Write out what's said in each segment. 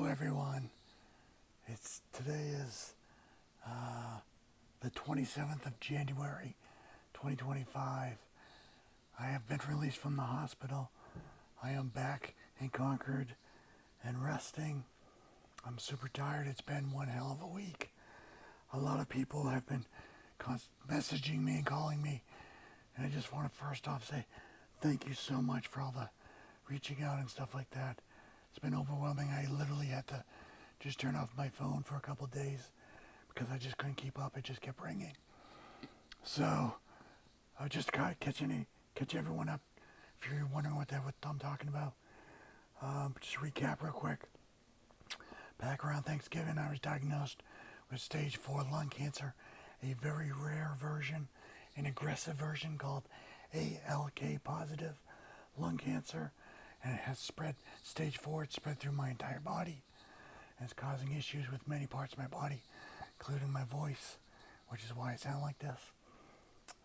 everyone. Today is the 27th of January 2025. I have been released from the hospital. I am back in Concord and resting. I'm super tired. It's been one hell of a week. A lot of people have been messaging me and calling me, and I just want to first off say thank you so much for all the reaching out and stuff like that. It's been overwhelming. I literally had to just turn off my phone for a couple of days because I just couldn't keep up. It just kept ringing. So I just catch everyone up if you're wondering what I'm talking about. Just recap real quick. Back around Thanksgiving, I was diagnosed with stage 4 lung cancer, a very rare version, an aggressive version called ALK positive lung cancer, and it has spread. Stage 4, it's spread through my entire body, and it's causing issues with many parts of my body, including my voice, which is why I sound like this.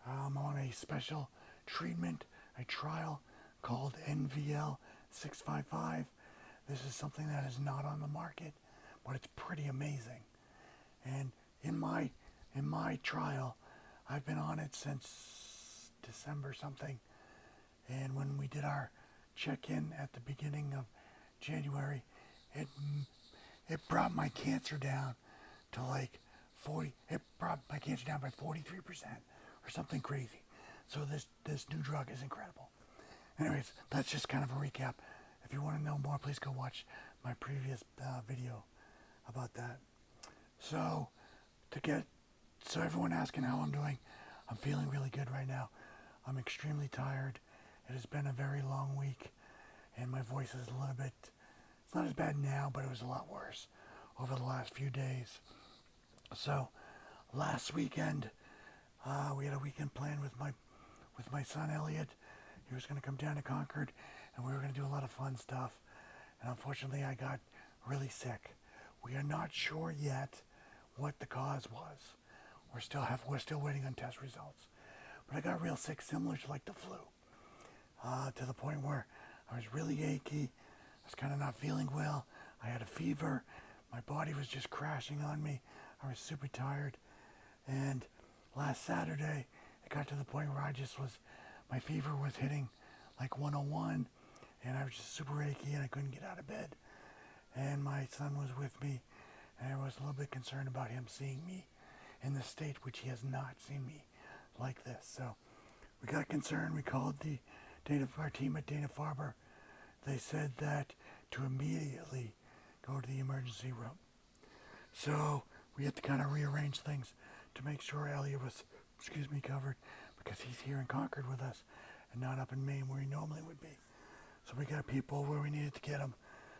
I'm on a special treatment, a trial called VLOG7. This is something that is not on the market, but it's pretty amazing. And in my trial, I've been on it since December something. And when we did our check-in at the beginning of January, it brought my cancer down to like 40. It brought my cancer down by 43% or something crazy. So this new drug is incredible. Anyways, that's just kind of a recap. If you want to know more, please go watch my previous video about that. So everyone asking how I'm doing, I'm feeling really good right now. I'm extremely tired. It has been a very long week, and my voice is a little bit, it's not as bad now, but it was a lot worse over the last few days. So last weekend, we had a weekend plan with my son Elliot. He was going to come down to Concord, and we were going to do a lot of fun stuff. And unfortunately, I got really sick. We are not sure yet what the cause was. We're still waiting on test results. But I got real sick, similar to like the flu, to the point where I was really achy. I was kind of not feeling well. I had a fever. My body was just crashing on me. I was super tired. And last Saturday, it got to the point where my fever was hitting like 101, and I was just super achy and I couldn't get out of bed. And my son was with me, and I was a little bit concerned about him seeing me in this state, which he has not seen me like this. So we got concerned. We called our team at Dana-Farber. They said that to immediately go to the emergency room. So we had to kind of rearrange things to make sure Elliot was, covered, because he's here in Concord with us and not up in Maine where he normally would be. So we got people where we needed to get him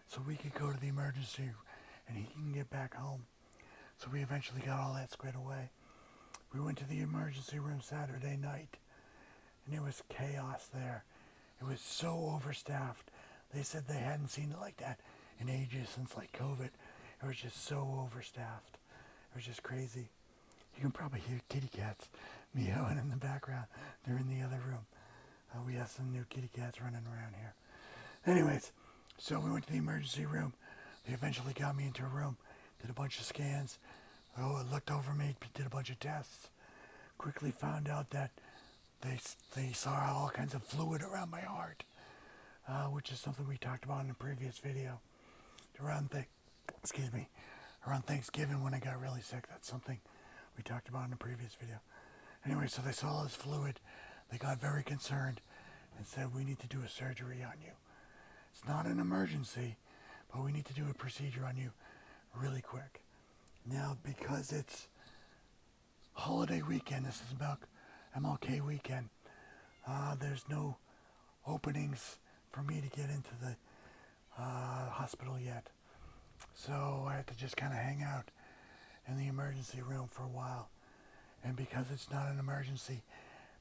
so we could go to the emergency and he can get back home. So we eventually got all that squared away. We went to the emergency room Saturday night, and it was chaos there. It was so overstaffed. They said they hadn't seen it like that in ages since like COVID. It was just so overstaffed. It was just crazy. You can probably hear kitty cats meowing in the background. They're in the other room. We have some new kitty cats running around here. Anyways, so we went to the emergency room. They eventually got me into a room, did a bunch of scans. Looked over me, did a bunch of tests. Quickly found out that they saw all kinds of fluid around my heart, which is something we talked about in a previous video. Around Thanksgiving when I got really sick, that's something we talked about in a previous video. Anyway, so they saw all this fluid. They got very concerned and said, we need to do a surgery on you. It's not an emergency, but we need to do a procedure on you really quick. Now, because it's holiday weekend, this is about MLK weekend, there's no openings for me to get into the hospital yet. So I had to just kind of hang out in the emergency room for a while. And because it's not an emergency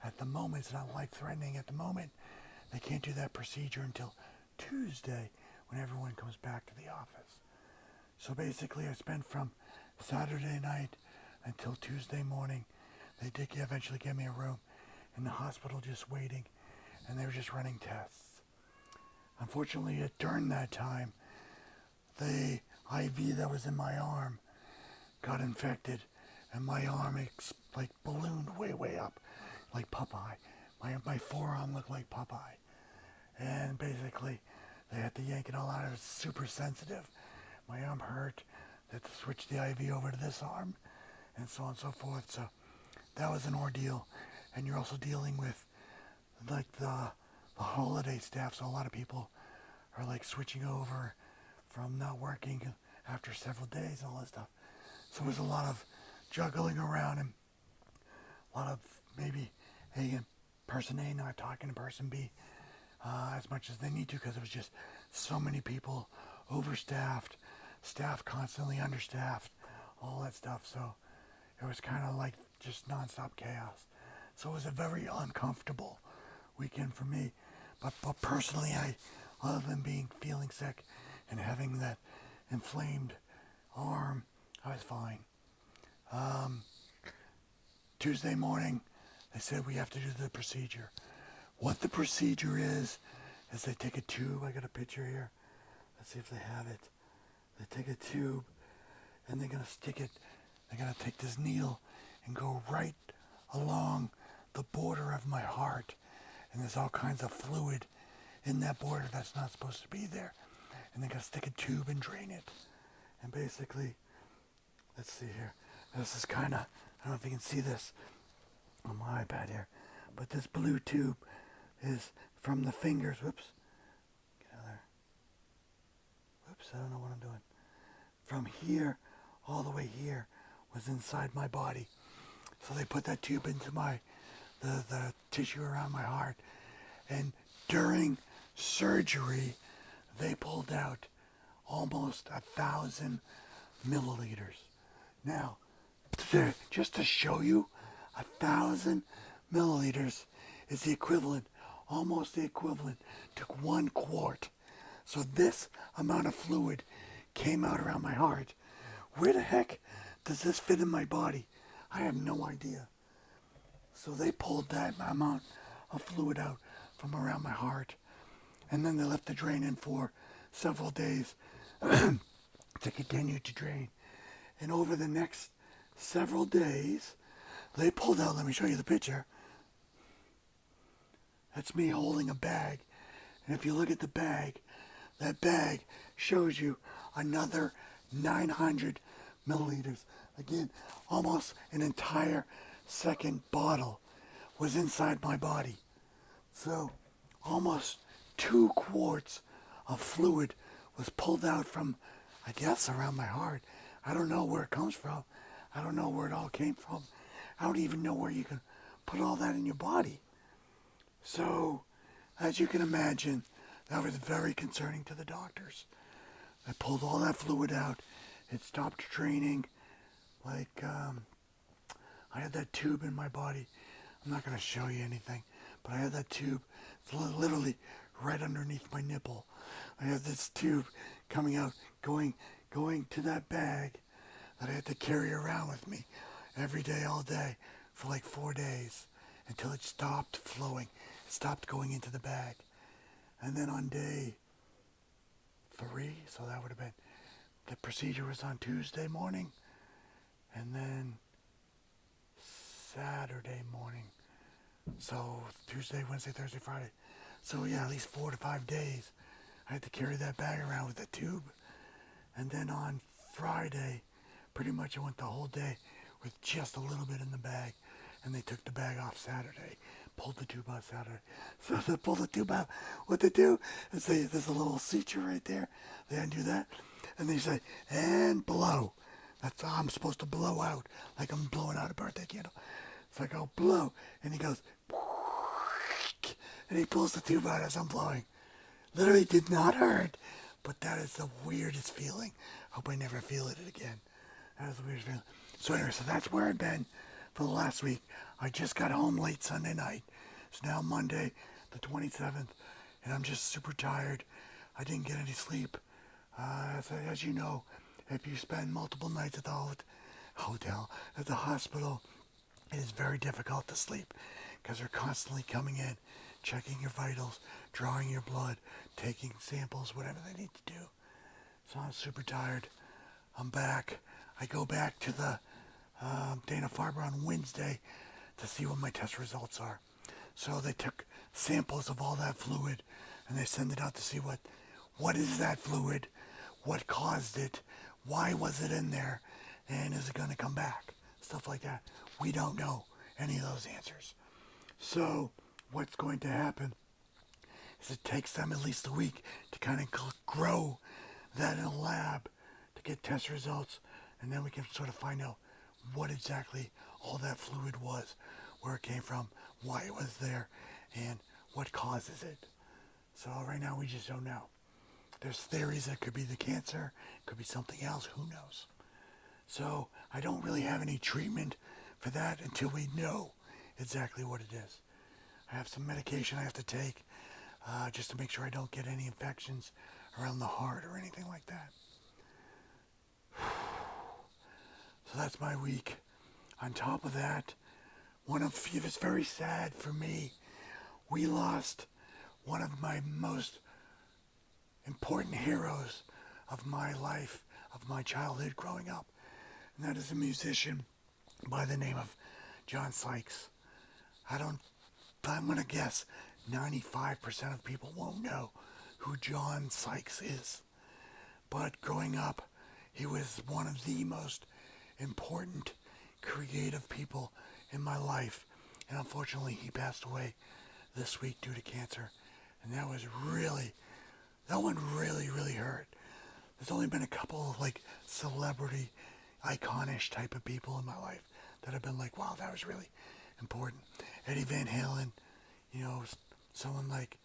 at the moment, it's not life-threatening at the moment, they can't do that procedure until Tuesday when everyone comes back to the office. So basically I spent from Saturday night until Tuesday morning. They did eventually get me a room in the hospital just waiting, and they were just running tests. Unfortunately, during that time, IV that was in my arm got infected, and my arm like ballooned way up, like Popeye. My forearm looked like Popeye, and basically they had to yank it all out. It was super sensitive. My arm hurt. They had to switch the IV over to this arm, and so on and so forth. So that was an ordeal, and you're also dealing with like the holiday staff. So a lot of people are like switching over from not working after several days and all that stuff. So there's a lot of juggling around and a lot of maybe person A not talking to person B as much as they need to, because it was just so many people, overstaffed, staff constantly understaffed, all that stuff. So it was kind of like just nonstop chaos. So it was a very uncomfortable weekend for me. But personally, other than feeling sick and having that inflamed arm, I was fine. Tuesday morning, they said we have to do the procedure. What the procedure is they take a tube. I got a picture here. Let's see if they have it. They take a tube and they're going to stick it. They're going to take this needle and go right along the border of my heart. And there's all kinds of fluid in that border that's not supposed to be there. And they're going to stick a tube and drain it. And basically, let's see here. This is kind of, I don't know if you can see this on my iPad here, but this blue tube is from the fingers. Whoops. Get out of there. Whoops, I don't know what I'm doing. From here all the way here was inside my body. So they put that tube into the tissue around my heart. And during surgery, they pulled out almost 1,000 milliliters. Now, just to show you, 1,000 milliliters is the equivalent, almost the equivalent to 1 quart. So this amount of fluid came out around my heart. Where the heck does this fit in my body? I have no idea. So they pulled that amount of fluid out from around my heart. And then they left the drain in for several days to continue to drain. And over the next several days, they pulled out, let me show you the picture. That's me holding a bag. And if you look at the bag, that bag shows you another 900 milliliters. Again, almost an entire second bottle was inside my body. So almost 2 quarts of fluid was pulled out from, I guess, around my heart. I don't know where it comes from. I don't know where it all came from. I don't even know where you can put all that in your body. So, as you can imagine, that was very concerning to the doctors. I pulled all that fluid out. It stopped draining. Like, I had that tube in my body. I'm not going to show you anything, but I had that tube. It's literally right underneath my nipple. I have this tube coming out, going to that bag that I had to carry around with me every day, all day, for like 4 days, until it stopped flowing. It stopped going into the bag. And then on day 3, so that would have been, the procedure was on Tuesday morning, and then Saturday morning. So Tuesday, Wednesday, Thursday, Friday. So yeah, at least 4 to 5 days I had to carry that bag around with a tube. And then on Friday, pretty much I went the whole day with just a little bit in the bag. And they took the bag off Saturday, pulled the tube out Saturday. So to pull the tube out, what they do is there's a little suture right there. They undo that, and they say, and blow. That's how I'm supposed to blow out, like I'm blowing out a birthday candle. It's like, I'll blow. And he goes, and he pulls the tube out as I'm blowing. Literally did not hurt, but that is the weirdest feeling. Hope I never feel it again. That is the weirdest feeling. So anyway, so that's where I've been for the last week. I just got home late Sunday night. It's now Monday, the 27th, and I'm just super tired. I didn't get any sleep. As you know, if you spend multiple nights at the hotel, at the hospital, it is very difficult to sleep because they're constantly coming in, checking your vitals, drawing your blood, taking samples, whatever they need to do. So I'm super tired. I'm back. I go back to the Dana-Farber on Wednesday to see what my test results are. So they took samples of all that fluid and they send it out to see what is that fluid, what caused it, why was it in there, and is it going to come back? Stuff like that. We don't know any of those answers. So what's going to happen is it takes them at least a week to kind of grow that in a lab to get test results, and then we can sort of find out what exactly all that fluid was, where it came from, why it was there, and what causes it. So right now we just don't know. There's theories that it could be the cancer, it could be something else, who knows. So I don't really have any treatment for that until we know exactly what it is. I have some medication I have to take just to make sure I don't get any infections around the heart or anything like that. So that's my week. On top of that, it was very sad for me. We lost one of my most important heroes of my life, of my childhood growing up. And that is a musician by the name of John Sykes. I'm going to guess 95% of people won't know who John Sykes is. But growing up, he was one of the most important creative people in my life. And unfortunately, he passed away this week due to cancer. And that one really hurt. There's only been a couple of celebrity, iconish type of people in my life that have been like, wow, that was really important. Eddie Van Halen, someone like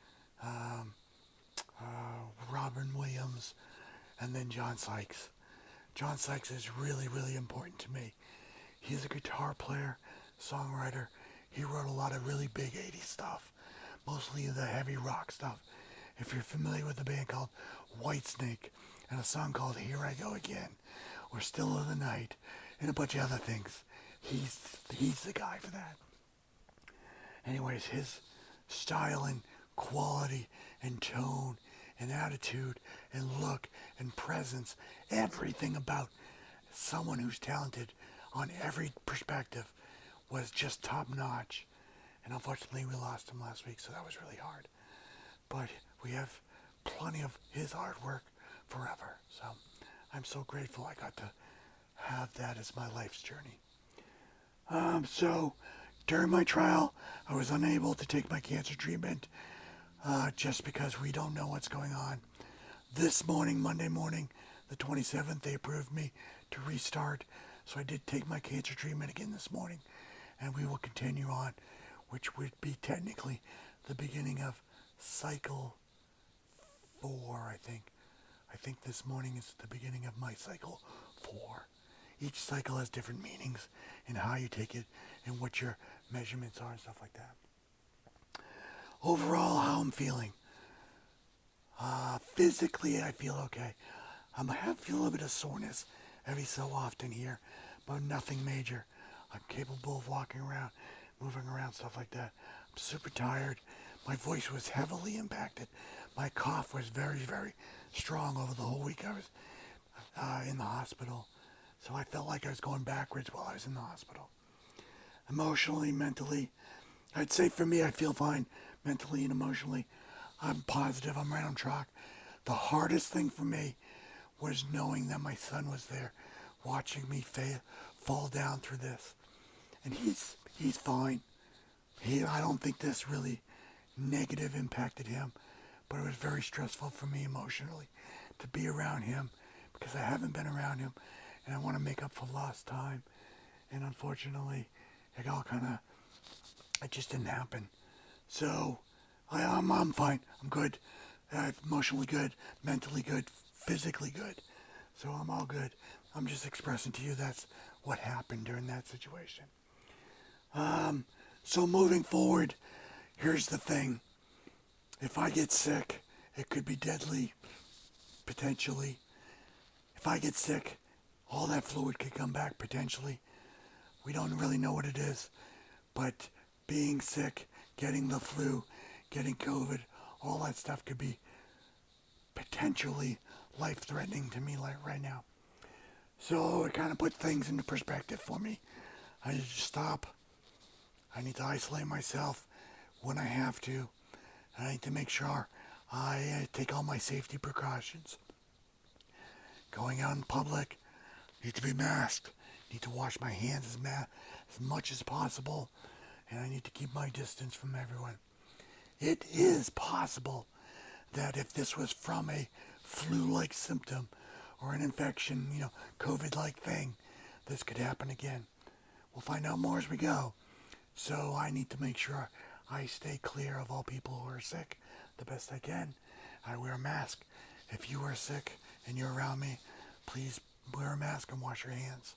Robin Williams, and then John Sykes. John Sykes is really important to me. He's a guitar player, songwriter. He wrote a lot of really big 80s stuff, mostly the heavy rock stuff. If you're familiar with a band called Whitesnake and a song called Here I Go Again, or Still of the Night, and a bunch of other things, he's the guy for that. Anyways, his style and quality and tone and attitude and look and presence, everything about someone who's talented on every perspective was just top notch. And unfortunately we lost him last week, so that was really hard. But we have plenty of his artwork forever. So I'm so grateful I got to have that as my life's journey. So during my trial, I was unable to take my cancer treatment just because we don't know what's going on. This morning, Monday morning, the 27th, they approved me to restart. So I did take my cancer treatment again this morning, and we will continue on, which would be technically the beginning of cycle 4, I think. I think this morning is the beginning of my cycle 4. Each cycle has different meanings in how you take it and what your measurements are and stuff like that. Overall, how I'm feeling. Physically, I feel okay. I feel a little bit of soreness every so often here, but nothing major. I'm capable of walking around, moving around, stuff like that. I'm super tired. My voice was heavily impacted. My cough was very strong over the whole week I was in the hospital. So I felt like I was going backwards while I was in the hospital. Emotionally, mentally, I'd say for me, I feel fine mentally and emotionally. I'm positive. I'm right on track. The hardest thing for me was knowing that my son was there, watching me fall down through this. And he's fine. I don't think this really negative impacted him, but it was very stressful for me emotionally to be around him because I haven't been around him, and I want to make up for lost time. And unfortunately, it just didn't happen. So I'm fine. I'm good. Emotionally good, mentally good, physically good. So I'm all good. I'm just expressing to you that's what happened during that situation. So moving forward, here's the thing. If I get sick, it could be deadly, potentially. If I get sick, all that fluid could come back, potentially. We don't really know what it is, but being sick, getting the flu, getting COVID, all that stuff could be potentially life-threatening to me right now. So it kind of put things into perspective for me. I need to stop. I need to isolate myself when I have to. I need to make sure I take all my safety precautions. Going out in public, need to be masked. Need to wash my hands as much as possible. And I need to keep my distance from everyone. It is possible that if this was from a flu-like symptom or an infection, COVID-like thing, this could happen again. We'll find out more as we go. So I need to make sure I stay clear of all people who are sick the best I can. I wear a mask. If you are sick and you're around me, please wear a mask and wash your hands.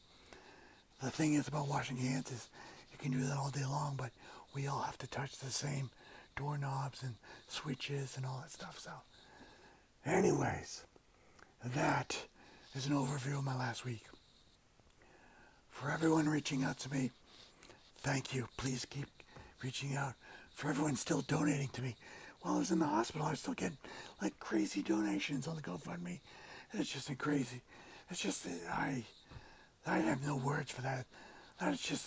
The thing is about washing hands is you can do that all day long, but we all have to touch the same doorknobs and switches and all that stuff. So anyways, that is an overview of my last week. For everyone reaching out to me, thank you. Please keep reaching out. For everyone still donating to me. While I was in the hospital, I was still getting like crazy donations on the GoFundMe. It's just crazy. It's just, I have no words for that. That is just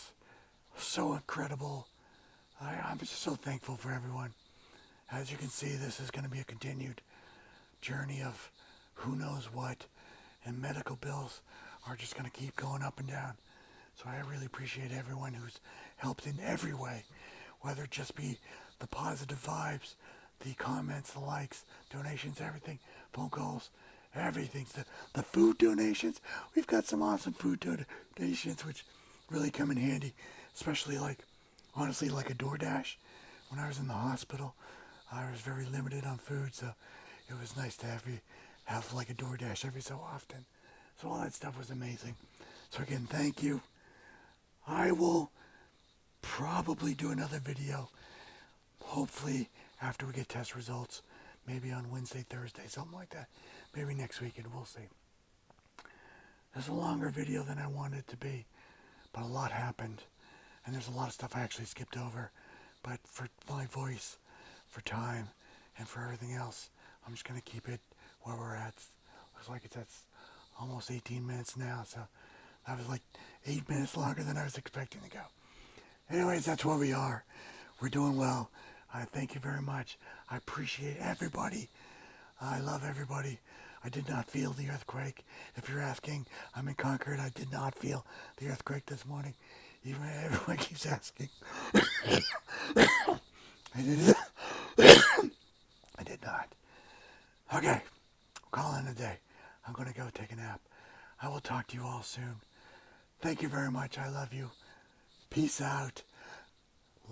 so incredible. I'm just so thankful for everyone. As you can see, this is going to be a continued journey of who knows what, and medical bills are just going to keep going up and down. So I really appreciate everyone who's helped in every way, whether it just be the positive vibes, the comments, the likes, donations, everything, phone calls, everything. The food donations, we've got some awesome food donations which really come in handy, especially honestly like a DoorDash. When I was in the hospital, I was very limited on food, so it was nice to have like a DoorDash every so often. So all that stuff was amazing. So again, thank you. I will probably do another video, hopefully after we get test results, maybe on Wednesday, Thursday, something like that. Maybe next weekend, we'll see. It's a longer video than I wanted it to be, but a lot happened, and there's a lot of stuff I actually skipped over. But for my voice, for time, and for everything else, I'm just going to keep it where we're at. Looks like it's at almost 18 minutes now, so that was like 8 minutes longer than I was expecting to go. Anyways, that's where we are. We're doing well. I thank you very much. I appreciate everybody. I love everybody. I did not feel the earthquake. If you're asking, I'm in Concord. I did not feel the earthquake this morning. Even everyone keeps asking. I did not. Okay, call in a day. I'm going to go take a nap. I will talk to you all soon. Thank you very much. I love you. Peace out.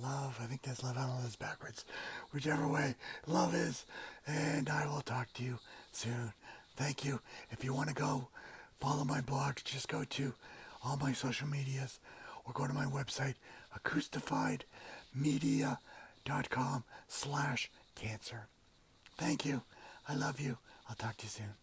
Love, I think that's love. I don't know, that's backwards. Whichever way love is. And I will talk to you soon. Thank you. If you want to go follow my blog, just go to all my social medias or go to my website, acoustifiedmedia.com/cancer. Thank you. I love you. I'll talk to you soon.